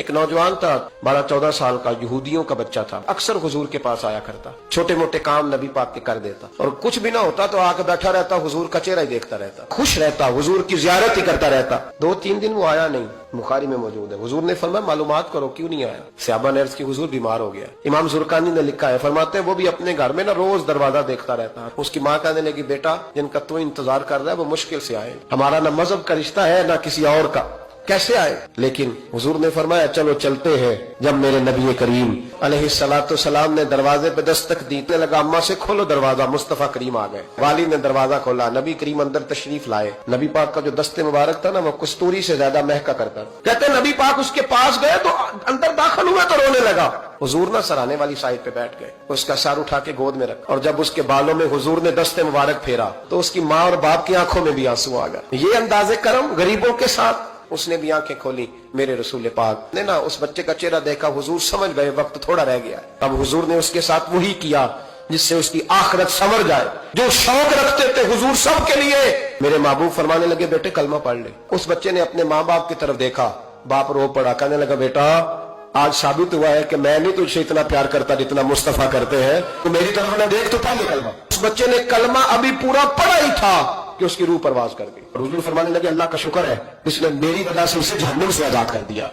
ایک نوجوان تھا 12-14 سال کا، یہودیوں کا بچہ تھا، اکثر حضور کے پاس آیا کرتا، چھوٹے موٹے کام نبی پاک کے کر دیتا، اور کچھ بھی نہ ہوتا تو آ کے بیٹھا رہتا، حضور کا چہرہ ہی دیکھتا رہتا، خوش رہتا، حضور کی زیارت ہی کرتا رہتا۔ 2-3 دن وہ آیا نہیں، بخاری میں موجود ہے۔ حضور نے فرمایا معلومات کرو کیوں نہیں آیا؟ صحابہ نے عرض کی حضور بیمار ہو گیا۔ امام زرقانی نے لکھا ہے، فرماتے ہیں وہ بھی اپنے گھر میں نا روز دروازہ دیکھتا رہتا۔ اس کی ماں کہنے لگی بیٹا جن کا تو انتظار کر رہا ہے وہ مشکل سے آئے، ہمارا نہ مذہب کا رشتہ ہے نہ کسی اور کا، کیسے آئے؟ لیکن حضور نے فرمایا چلو چلتے ہیں۔ جب میرے نبی کریم علیہ الصلوۃ والسلام نے دروازے پہ دستک دی، نے لگا اماں سے کھولو دروازہ، مصطفیٰ کریم آ گئے۔ والی نے دروازہ کھولا، نبی کریم اندر تشریف لائے۔ نبی پاک کا جو دست مبارک تھا نا وہ کستوری سے زیادہ مہکا کرتا تھا۔ کہتے نبی پاک اس کے پاس گئے تو اندر داخل ہوئے تو رونے لگا۔ حضور نہ سرانے والی سائڈ پہ بیٹھ گئے، اس کا سر اٹھا کے گود میں رکھا، اور جب اس کے بالوں میں حضور نے دست مبارک پھیرا تو اس کی ماں اور باپ کی آنکھوں میں بھی آنسو آ گئے۔ یہ انداز کرم غریبوں کے ساتھ، اس نے بھی آنکھیں کھولی۔ میرے رسول پاک نے نا اس بچے کا چہرہ دیکھا، حضور سمجھ گئے وقت تھوڑا رہ گیا۔ اب حضور نے اس کے ساتھ وہی کیا جس سے اس کی آخرت سنور جائے۔ جو شوق رکھتے تھے حضور سب کے لیے، میرے محبوب فرمانے لگے بیٹے کلمہ پڑھ لے۔ اس بچے نے اپنے ماں باپ کی طرف دیکھا، باپ رو پڑا، کہنے لگا بیٹا آج ثابت ہوا ہے کہ میں نہیں تجھ سے اتنا پیار کرتا جتنا مصطفیٰ کرتے ہیں، تو میری طرف نہ دیکھ تو پڑھ لے کلمہ۔ اس بچے نے کلمہ ابھی پورا پڑھا ہی تھا کہ اس کی روح پرواز کر گئی۔ حضور فرمانے لگے اللہ کا شکر ہے، اس نے میری وجہ سے اسے جہنم سے آزاد کر دیا۔